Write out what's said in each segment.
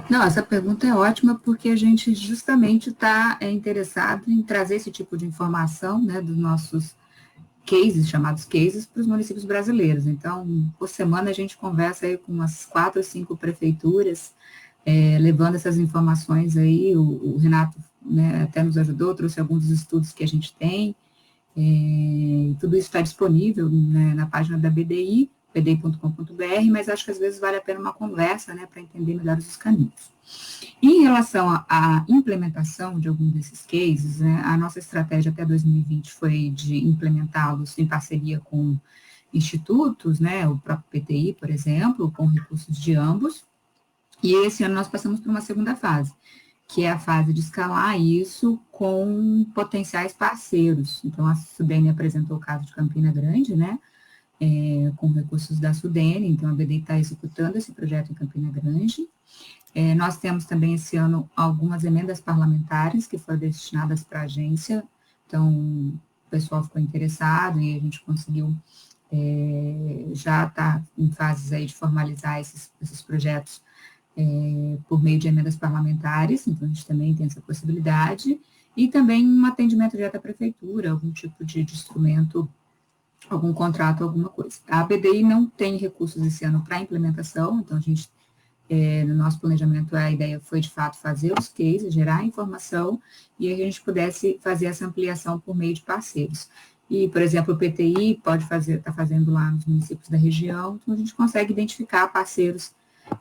Não, essa pergunta é ótima porque a gente justamente está interessado em trazer esse tipo de informação, né, dos nossos cases, chamados cases, para os municípios brasileiros. Então, por semana a gente conversa aí com umas 4 ou 5 prefeituras, levando essas informações aí, o Renato, né, até nos ajudou, trouxe alguns dos estudos que a gente tem, tudo isso está disponível, né, na página da BDI, bdi.com.br, mas acho que às vezes vale a pena uma conversa, né, para entender melhor os caminhos. Em relação à implementação de algum desses cases, né, a nossa estratégia até 2020 foi de implementá-los em parceria com institutos, né, o próprio PTI, por exemplo, com recursos de ambos, e esse ano nós passamos por uma segunda fase, que é a fase de escalar isso com potenciais parceiros. Então, a Sudene apresentou o caso de Campina Grande, né, com recursos da Sudene, então a BDI está executando esse projeto em Campina Grande. Nós temos também esse ano algumas emendas parlamentares que foram destinadas para a agência, então o pessoal ficou interessado e a gente conseguiu já está em fases aí de formalizar esses projetos por meio de emendas parlamentares, então a gente também tem essa possibilidade, e também um atendimento direto à prefeitura, algum tipo de instrumento, algum contrato, alguma coisa. A BDI não tem recursos esse ano para implementação, então a gente, no nosso planejamento, a ideia foi, de fato, fazer os cases, gerar informação, e a gente pudesse fazer essa ampliação por meio de parceiros. E, por exemplo, o PTI pode está fazendo lá nos municípios da região, então a gente consegue identificar parceiros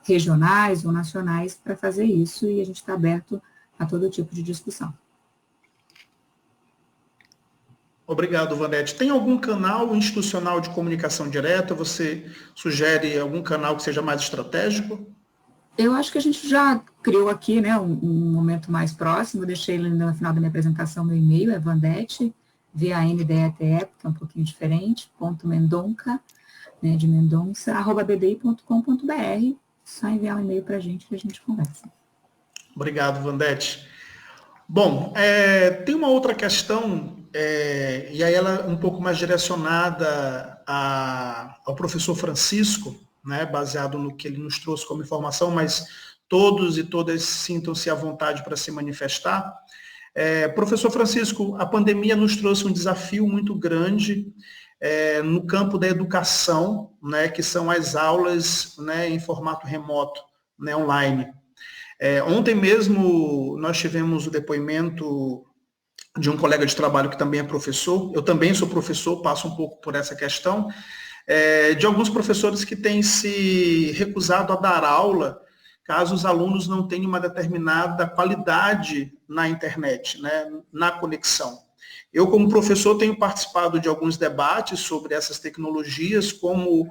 regionais ou nacionais para fazer isso, e a gente está aberto a todo tipo de discussão. Obrigado, Vanete. Tem algum canal institucional de comunicação direta? Você sugere algum canal que seja mais estratégico? Eu acho que a gente já criou aqui, né, um momento mais próximo, deixei no final da minha apresentação meu e-mail, é Vandete, VANDETE, que é um pouquinho diferente, .mendonca, né, de Mendonça, @bdi.com.br, só enviar um e-mail para a gente que a gente conversa. Obrigado, Vandete. Bom, tem uma outra questão, e aí ela é um pouco mais direcionada ao professor Francisco, né, baseado no que ele nos trouxe como informação, mas todos e todas sintam-se à vontade para se manifestar. Professor Francisco, a pandemia nos trouxe um desafio muito grande no campo da educação, né, que são as aulas, né, em formato remoto, né, online. Ontem mesmo nós tivemos o depoimento de um colega de trabalho que também é professor, eu também sou professor, passo um pouco por essa questão, de alguns professores que têm se recusado a dar aula caso os alunos não tenham uma determinada qualidade na internet, né, na conexão. Eu, como professor, tenho participado de alguns debates sobre essas tecnologias, como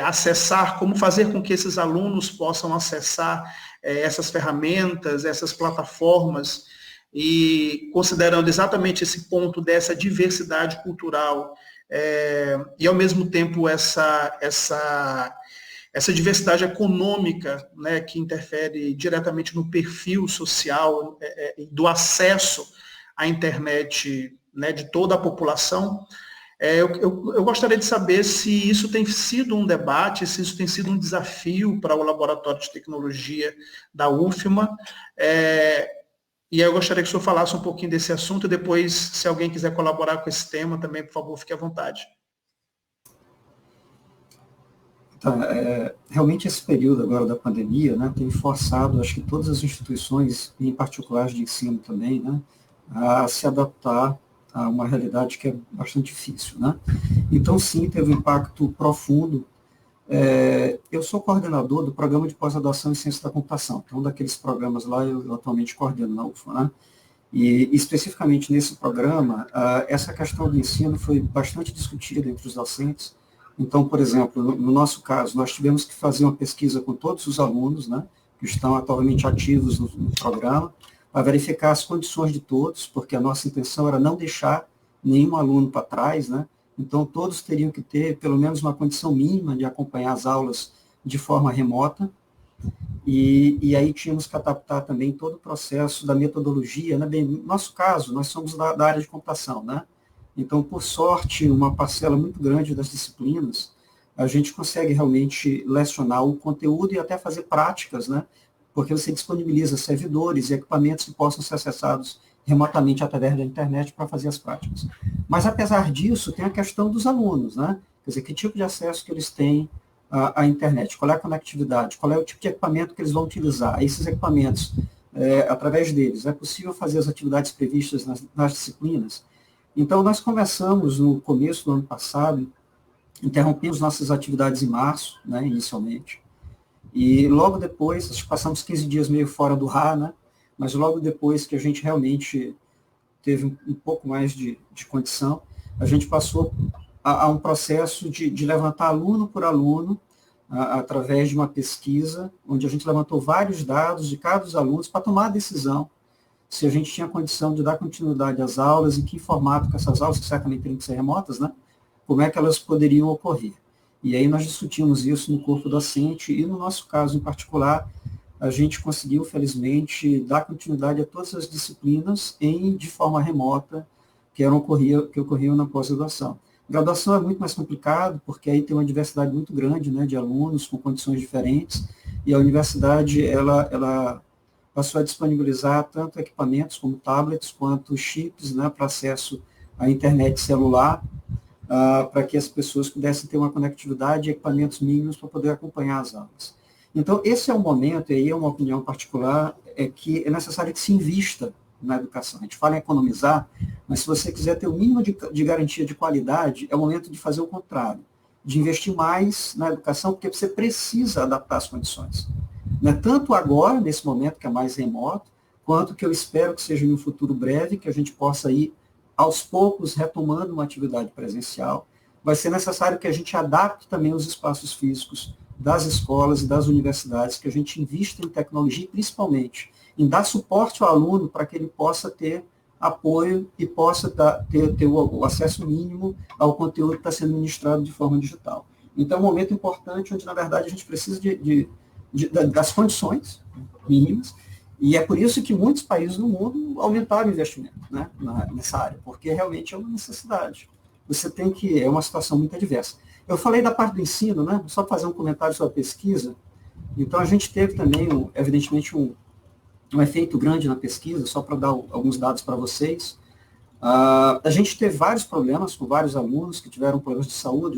acessar, como fazer com que esses alunos possam acessar essas ferramentas, essas plataformas, e considerando exatamente esse ponto dessa diversidade cultural e, ao mesmo tempo, essa diversidade econômica, né, que interfere diretamente no perfil social do acesso à internet, né, de toda a população. Eu gostaria de saber se isso tem sido um debate, se isso tem sido um desafio para o Laboratório de Tecnologia da UFMA. E aí eu gostaria que o senhor falasse um pouquinho desse assunto, e depois, se alguém quiser colaborar com esse tema também, por favor, fique à vontade. Realmente esse período agora da pandemia, né, tem forçado, acho que todas as instituições, em particular de ensino também, né, a se adaptar a uma realidade que é bastante difícil, né? Então, sim, teve um impacto profundo. Eu sou coordenador do programa de pós-graduação em ciência da computação, então, daqueles programas lá eu atualmente coordeno na UFMA, né? E, especificamente nesse programa, essa questão do ensino foi bastante discutida entre os docentes. Então, por exemplo, no nosso caso, nós tivemos que fazer uma pesquisa com todos os alunos, né, que estão atualmente ativos no programa, para verificar as condições de todos, porque a nossa intenção era não deixar nenhum aluno para trás, né? Então, todos teriam que ter pelo menos uma condição mínima de acompanhar as aulas de forma remota, e aí tínhamos que adaptar também todo o processo da metodologia, né? Bem, no nosso caso, nós somos da área de computação, né? Então, por sorte, uma parcela muito grande das disciplinas a gente consegue realmente lecionar o conteúdo e até fazer práticas, né? Porque você disponibiliza servidores e equipamentos que possam ser acessados remotamente através da internet para fazer as práticas. Mas, apesar disso, tem a questão dos alunos, né? Quer dizer, que tipo de acesso que eles têm à internet, qual é a conectividade, qual é o tipo de equipamento que eles vão utilizar. Esses equipamentos, através deles, é possível fazer as atividades previstas nas disciplinas? Então, nós começamos no começo do ano passado, interrompemos nossas atividades em março, né, inicialmente, e logo depois, acho que passamos 15 dias meio fora do ar, né, mas logo depois que a gente realmente teve um pouco mais de condição, a gente passou a um processo de levantar aluno por aluno, através de uma pesquisa, onde a gente levantou vários dados de cada dos alunos para tomar a decisão se a gente tinha condição de dar continuidade às aulas, em que formato que essas aulas, que certamente teriam que ser remotas, né, como é que elas poderiam ocorrer. E aí nós discutimos isso no corpo docente, e no nosso caso em particular, a gente conseguiu, felizmente, dar continuidade a todas as disciplinas de forma remota que ocorriam na pós-graduação. Graduação é muito mais complicado, porque aí tem uma diversidade muito grande, né, de alunos com condições diferentes, e a universidade ela passou a disponibilizar tanto equipamentos como tablets, quanto chips, né, para acesso à internet celular, para que as pessoas pudessem ter uma conectividade e equipamentos mínimos para poder acompanhar as aulas. Então, esse é um momento, e aí é uma opinião particular, que é necessário que se invista na educação. A gente fala em economizar, mas se você quiser ter o mínimo de garantia de qualidade, é o momento de fazer o contrário, de investir mais na educação, porque você precisa adaptar as condições. Não é tanto agora, nesse momento que é mais remoto, quanto que eu espero que seja em um futuro breve, que a gente possa ir, aos poucos, retomando uma atividade presencial. Vai ser necessário que a gente adapte também os espaços físicos das escolas e das universidades, que a gente invista em tecnologia, principalmente em dar suporte ao aluno para que ele possa ter apoio e possa ter o acesso mínimo ao conteúdo que está sendo ministrado de forma digital. Então, é um momento importante onde, na verdade, a gente precisa das condições mínimas, e é por isso que muitos países do mundo aumentaram o investimento, né, nessa área, porque realmente é uma necessidade. Você tem que, é uma situação muito adversa. Eu falei da parte do ensino, né, só fazer um comentário sobre a pesquisa. Então, a gente teve também, evidentemente, um efeito grande na pesquisa, só para dar alguns dados para vocês. A gente teve vários problemas com vários alunos que tiveram problemas de saúde,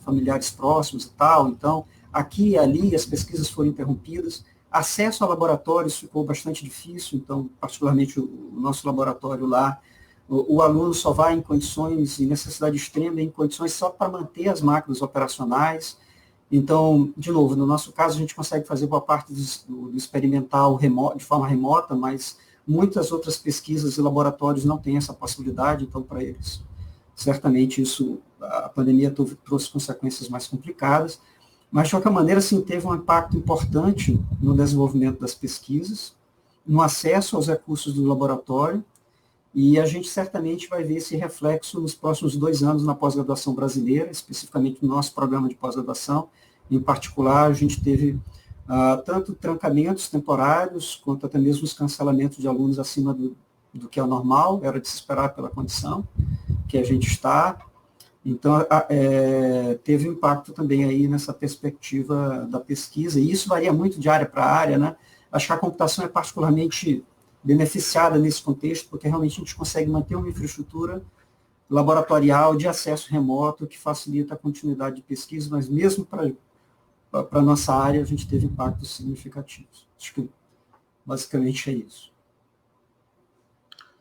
familiares próximos e tal. Então, aqui e ali, as pesquisas foram interrompidas. Acesso a laboratórios ficou bastante difícil, então, particularmente o nosso laboratório lá, o aluno só vai em condições, em necessidade extrema, em condições só para manter as máquinas operacionais. Então, de novo, no nosso caso, a gente consegue fazer boa parte do experimental de forma remota, mas muitas outras pesquisas e laboratórios não têm essa possibilidade, então, para eles, certamente a pandemia trouxe consequências mais complicadas, mas, de qualquer maneira, sim, teve um impacto importante no desenvolvimento das pesquisas, no acesso aos recursos do laboratório, e a gente certamente vai ver esse reflexo nos próximos 2 anos na pós-graduação brasileira, especificamente no nosso programa de pós-graduação. Em particular, a gente teve tanto trancamentos temporários, quanto até mesmo os cancelamentos de alunos acima do que é o normal, era de se esperar pela condição que a gente está. Então, teve um impacto também aí nessa perspectiva da pesquisa, e isso varia muito de área para área, né? Acho que a computação é particularmente beneficiada nesse contexto, porque realmente a gente consegue manter uma infraestrutura laboratorial de acesso remoto que facilita a continuidade de pesquisa, mas mesmo para a nossa área a gente teve impactos significativos. Acho que basicamente é isso.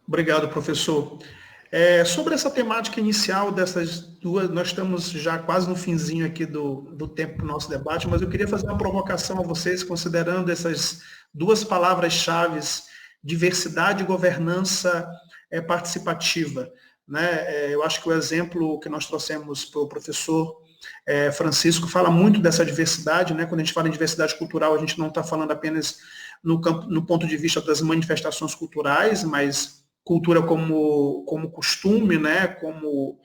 Obrigado, professor. Sobre essa temática inicial dessas duas, nós estamos já quase no finzinho aqui do tempo para o nosso debate, mas eu queria fazer uma provocação a vocês, considerando essas duas palavras-chave, diversidade e governança participativa. Né? Eu acho que o exemplo que nós trouxemos para o professor Francisco fala muito dessa diversidade. Né? Quando a gente fala em diversidade cultural, a gente não está falando apenas no ponto de vista das manifestações culturais, mas cultura como costume, né? como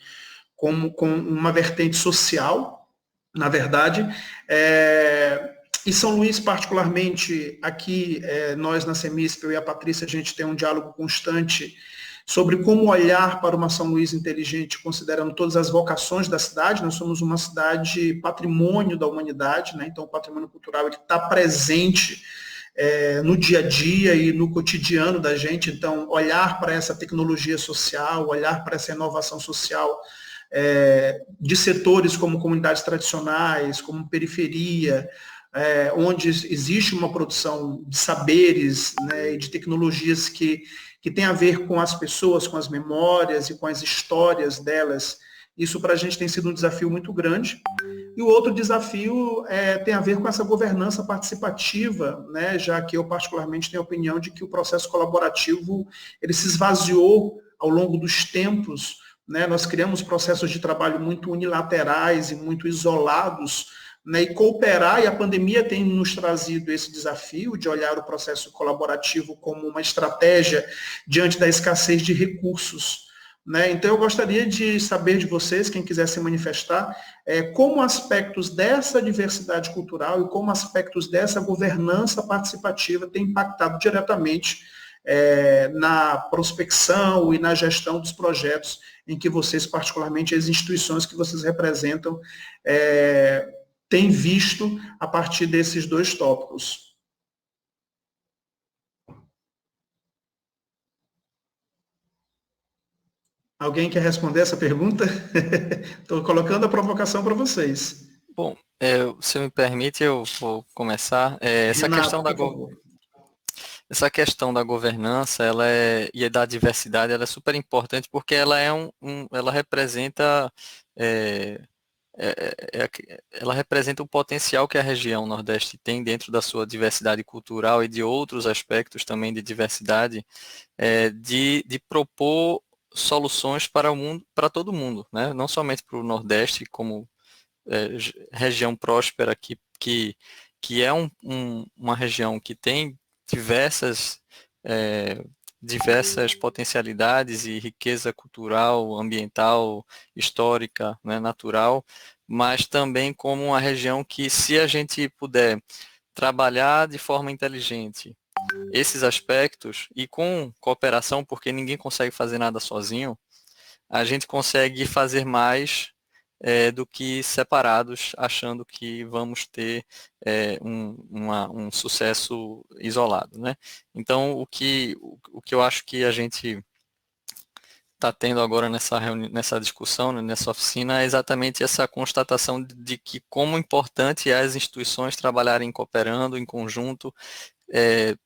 uma vertente social, na verdade. E São Luís, particularmente, aqui, nós na CEMISP, eu e a Patrícia, a gente tem um diálogo constante sobre como olhar para uma São Luís inteligente, considerando todas as vocações da cidade. Nós somos uma cidade patrimônio da humanidade, né? Então o patrimônio cultural está presente no dia a dia e no cotidiano da gente. Então, olhar para essa tecnologia social, olhar para essa inovação social de setores como comunidades tradicionais, como periferia, onde existe uma produção de saberes, né, e de tecnologias que tem a ver com as pessoas, com as memórias e com as histórias delas. Isso para a gente tem sido um desafio muito grande. E o outro desafio tem a ver com essa governança participativa, né, já que eu particularmente tenho a opinião de que o processo colaborativo ele se esvaziou ao longo dos tempos, né? Nós criamos processos de trabalho muito unilaterais e muito isolados, né, e cooperar, e a pandemia tem nos trazido esse desafio de olhar o processo colaborativo como uma estratégia diante da escassez de recursos. Né? Então, eu gostaria de saber de vocês, quem quiser se manifestar, como aspectos dessa diversidade cultural e como aspectos dessa governança participativa têm impactado diretamente na prospecção e na gestão dos projetos em que vocês, particularmente as instituições que vocês representam, têm visto a partir desses dois tópicos. Alguém quer responder essa pergunta? Estou colocando a provocação para vocês. Bom, se me permite, eu vou começar. Essa questão da governança e da diversidade, ela é super importante porque ela ela representa ela representa o potencial que a região Nordeste tem dentro da sua diversidade cultural e de outros aspectos também de diversidade, de propor soluções para o mundo, para todo mundo, né? Não somente para o Nordeste, como região próspera que é uma região que tem diversas potencialidades e riqueza cultural, ambiental, histórica, né, natural, mas também como uma região que, se a gente puder trabalhar de forma inteligente esses aspectos e com cooperação, porque ninguém consegue fazer nada sozinho, a gente consegue fazer mais do que separados, achando que vamos ter um sucesso isolado, né? Então, o que eu acho que a gente está tendo agora nessa discussão, né, nessa oficina, é exatamente essa constatação de que como importante é as instituições trabalharem cooperando em conjunto,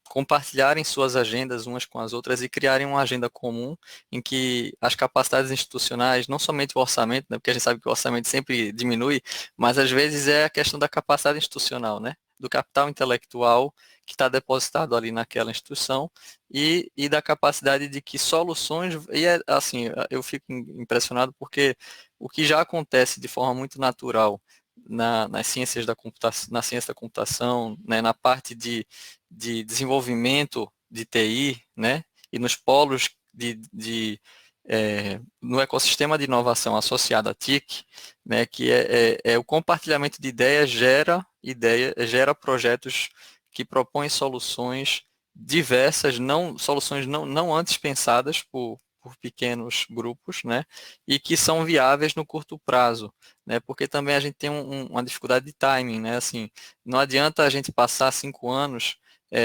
compartilharem suas agendas umas com as outras e criarem uma agenda comum em que as capacidades institucionais, não somente o orçamento, né, porque a gente sabe que o orçamento sempre diminui, mas às vezes é a questão da capacidade institucional, né, do capital intelectual que está depositado ali naquela instituição e da capacidade de que soluções, e assim, eu fico impressionado porque o que já acontece de forma muito natural nas ciências da computação, na ciência da computação, né, na parte de desenvolvimento de TI, né, e nos polos no ecossistema de inovação associado à TIC, né, que o compartilhamento de ideias gera projetos que propõem soluções diversas, soluções não antes pensadas por pequenos grupos, né, e que são viáveis no curto prazo, né, porque também a gente tem uma dificuldade de timing, né, assim, não adianta a gente passar 5 anos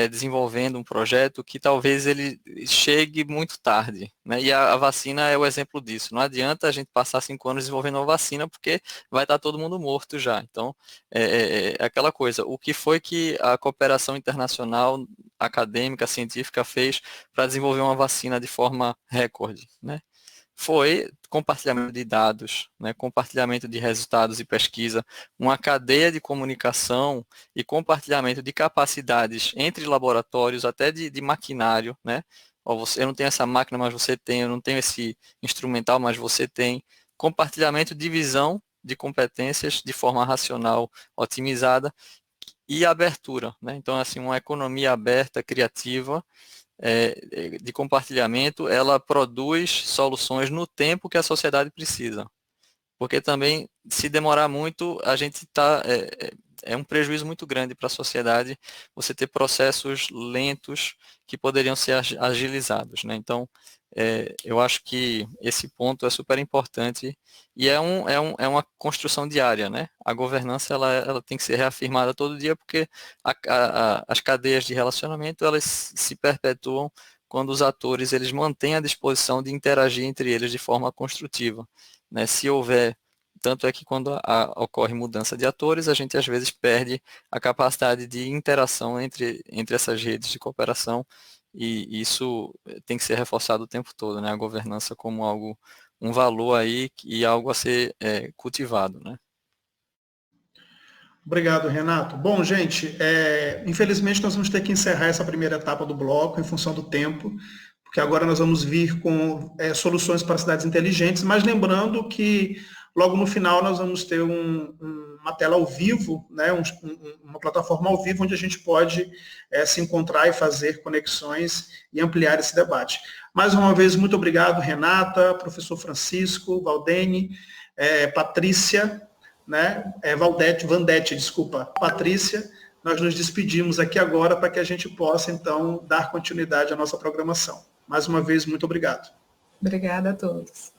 desenvolvendo um projeto que talvez ele chegue muito tarde, né, e a vacina é o exemplo disso. Não adianta a gente passar 5 anos desenvolvendo uma vacina porque vai estar todo mundo morto já. Então, é aquela coisa, o que foi que a cooperação internacional, acadêmica, científica fez para desenvolver uma vacina de forma recorde, né? Foi compartilhamento de dados, né, compartilhamento de resultados e pesquisa, uma cadeia de comunicação e compartilhamento de capacidades entre laboratórios, até de maquinário, né? Eu não tenho essa máquina, mas você tem, eu não tenho esse instrumental, mas você tem. Compartilhamento de visão de competências de forma racional, otimizada e abertura, né? Então, assim, uma economia aberta, criativa, de compartilhamento, ela produz soluções no tempo que a sociedade precisa. Porque também, se demorar muito, a gente é um prejuízo muito grande para a sociedade você ter processos lentos que poderiam ser agilizados, né? Então, eu acho que esse ponto é super importante e é uma construção diária, né? A governança ela tem que ser reafirmada todo dia porque as cadeias de relacionamento elas se perpetuam quando os atores eles mantêm a disposição de interagir entre eles de forma construtiva, né? Se houver, tanto é que quando ocorre mudança de atores, a gente às vezes perde a capacidade de interação entre essas redes de cooperação e isso tem que ser reforçado o tempo todo, né? A governança como algo, um valor aí e algo a ser cultivado, né? Obrigado, Renato. Bom, gente, infelizmente nós vamos ter que encerrar essa primeira etapa do bloco em função do tempo, porque agora nós vamos vir com soluções para cidades inteligentes, mas lembrando que logo no final nós vamos ter uma tela ao vivo, né, uma plataforma ao vivo onde a gente pode se encontrar e fazer conexões e ampliar esse debate. Mais uma vez, muito obrigado, Renata, professor Francisco, Valdene, Patrícia, né? Vandete, desculpa, Patrícia, nós nos despedimos aqui agora para que a gente possa, então, dar continuidade à nossa programação. Mais uma vez, muito obrigado. Obrigada a todos.